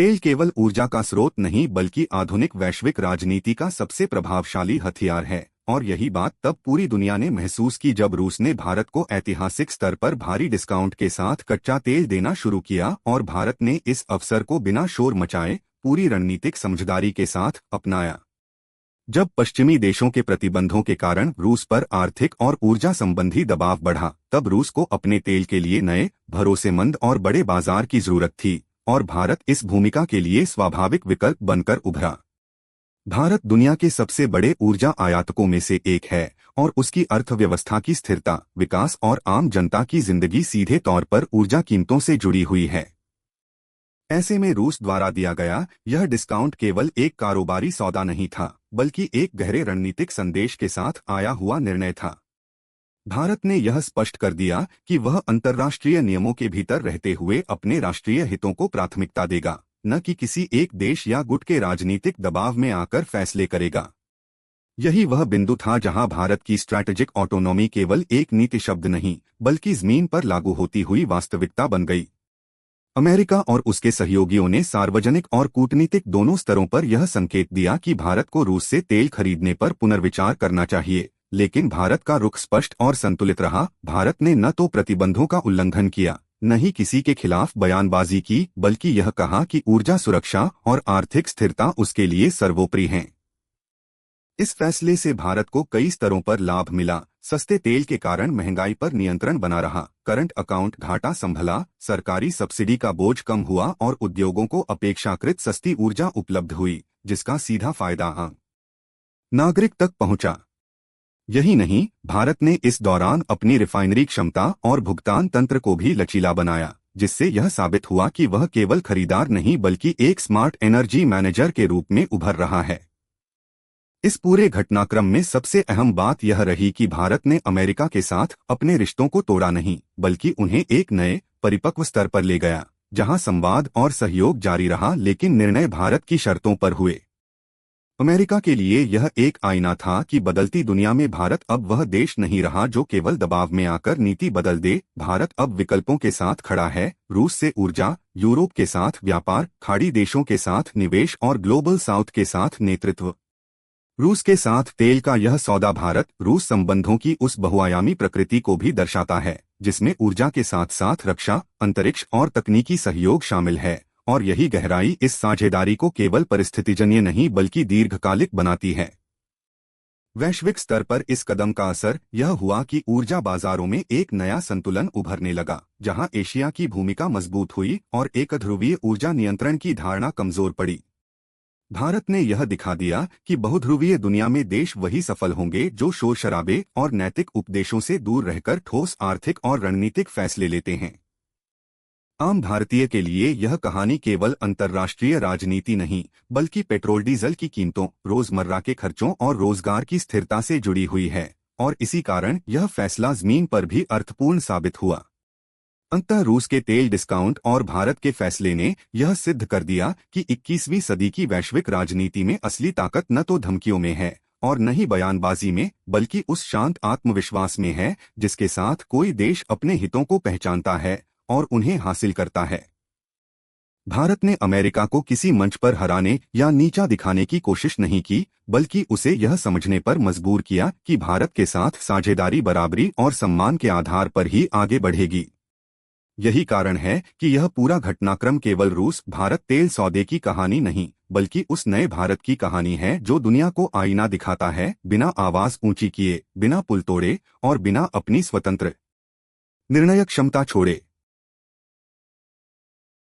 तेल केवल ऊर्जा का स्रोत नहीं बल्कि आधुनिक वैश्विक राजनीति का सबसे प्रभावशाली हथियार है, और यही बात तब पूरी दुनिया ने महसूस की जब रूस ने भारत को ऐतिहासिक स्तर पर भारी डिस्काउंट के साथ कच्चा तेल देना शुरू किया और भारत ने इस अवसर को बिना शोर मचाए पूरी रणनीतिक समझदारी के साथ अपनाया। जब पश्चिमी देशों के प्रतिबंधों के कारण रूस पर आर्थिक और ऊर्जा संबंधी दबाव बढ़ा, तब रूस को अपने तेल के लिए नए, भरोसेमंद और बड़े बाजार की जरूरत थी, और भारत इस भूमिका के लिए स्वाभाविक विकल्प बनकर उभरा। भारत दुनिया के सबसे बड़े ऊर्जा आयातकों में से एक है और उसकी अर्थव्यवस्था की स्थिरता, विकास और आम जनता की जिंदगी सीधे तौर पर ऊर्जा कीमतों से जुड़ी हुई है। ऐसे में रूस द्वारा दिया गया यह डिस्काउंट केवल एक कारोबारी सौदा नहीं था, बल्कि एक गहरे रणनीतिक संदेश के साथ आया हुआ निर्णय था। भारत ने यह स्पष्ट कर दिया कि वह अंतर्राष्ट्रीय नियमों के भीतर रहते हुए अपने राष्ट्रीय हितों को प्राथमिकता देगा, न कि किसी एक देश या गुट के राजनीतिक दबाव में आकर फैसले करेगा। यही वह बिंदु था जहां भारत की स्ट्रैटेजिक ऑटोनॉमी केवल एक नीति शब्द नहीं, बल्कि जमीन पर लागू होती हुई वास्तविकता बन गई। अमेरिका और उसके सहयोगियों ने सार्वजनिक और कूटनीतिक दोनों स्तरों पर यह संकेत दिया कि भारत को रूस से तेल खरीदने पर पुनर्विचार करना चाहिए, लेकिन भारत का रुख स्पष्ट और संतुलित रहा। भारत ने न तो प्रतिबंधों का उल्लंघन किया, न ही किसी के खिलाफ बयानबाजी की, बल्कि यह कहा कि ऊर्जा सुरक्षा और आर्थिक स्थिरता उसके लिए सर्वोपरि हैं। इस फैसले से भारत को कई स्तरों पर लाभ मिला। सस्ते तेल के कारण महंगाई पर नियंत्रण बना रहा, करंट अकाउंट घाटा संभला, सरकारी सब्सिडी का बोझ कम हुआ और उद्योगों को अपेक्षाकृत सस्ती ऊर्जा उपलब्ध हुई, जिसका सीधा फायदा आम नागरिक तक पहुंचा। यही नहीं, भारत ने इस दौरान अपनी रिफाइनरी क्षमता और भुगतान तंत्र को भी लचीला बनाया, जिससे यह साबित हुआ कि वह केवल खरीदार नहीं बल्कि एक स्मार्ट एनर्जी मैनेजर के रूप में उभर रहा है। इस पूरे घटनाक्रम में सबसे अहम बात यह रही कि भारत ने अमेरिका के साथ अपने रिश्तों को तोड़ा नहीं, बल्कि उन्हें एक नए, परिपक्व स्तर पर ले गया, जहां संवाद और सहयोग जारी रहा, लेकिन निर्णय भारत की शर्तों पर हुए। अमेरिका के लिए यह एक आईना था कि बदलती दुनिया में भारत अब वह देश नहीं रहा जो केवल दबाव में आकर नीति बदल दे। भारत अब विकल्पों के साथ खड़ा है, रूस से ऊर्जा, यूरोप के साथ व्यापार, खाड़ी देशों के साथ निवेश और ग्लोबल साउथ के साथ नेतृत्व। रूस के साथ तेल का यह सौदा भारत रूस संबंधों की उस बहुआयामी प्रकृति को भी दर्शाता है, जिसमें ऊर्जा के साथ साथ रक्षा, अंतरिक्ष और तकनीकी सहयोग शामिल है, और यही गहराई इस साझेदारी को केवल परिस्थितिजन्य नहीं बल्कि दीर्घकालिक बनाती है। वैश्विक स्तर पर इस कदम का असर यह हुआ कि ऊर्जा बाजारों में एक नया संतुलन उभरने लगा, जहां एशिया की भूमिका मजबूत हुई और एकध्रुवीय ऊर्जा नियंत्रण की धारणा कमजोर पड़ी। भारत ने यह दिखा दिया कि बहुध्रुवीय दुनिया में देश वही सफल होंगे जो शोर शराबे और नैतिक उपदेशों से दूर रहकर ठोस आर्थिक और रणनीतिक फैसले लेते हैं। आम भारतीय के लिए यह कहानी केवल अंतर्राष्ट्रीय राजनीति नहीं, बल्कि पेट्रोल डीजल की कीमतों, रोजमर्रा के खर्चों और रोजगार की स्थिरता से जुड़ी हुई है, और इसी कारण यह फैसला जमीन पर भी अर्थपूर्ण साबित हुआ। अंततः रूस के तेल डिस्काउंट और भारत के फैसले ने यह सिद्ध कर दिया कि 21वीं सदी की वैश्विक राजनीति में असली ताकत न तो धमकियों में है और न ही बयानबाजी में, बल्कि उस शांत आत्मविश्वास में है जिसके साथ कोई देश अपने हितों को पहचानता है और उन्हें हासिल करता है। भारत ने अमेरिका को किसी मंच पर हराने या नीचा दिखाने की कोशिश नहीं की, बल्कि उसे यह समझने पर मजबूर किया कि भारत के साथ साझेदारी बराबरी और सम्मान के आधार पर ही आगे बढ़ेगी। यही कारण है कि यह पूरा घटनाक्रम केवल रूस भारत तेल सौदे की कहानी नहीं, बल्कि उस नए भारत की कहानी है जो दुनिया को आईना दिखाता है, बिना आवाज ऊंची किए, बिना पुल तोड़े और बिना अपनी स्वतंत्र निर्णय क्षमता छोड़े।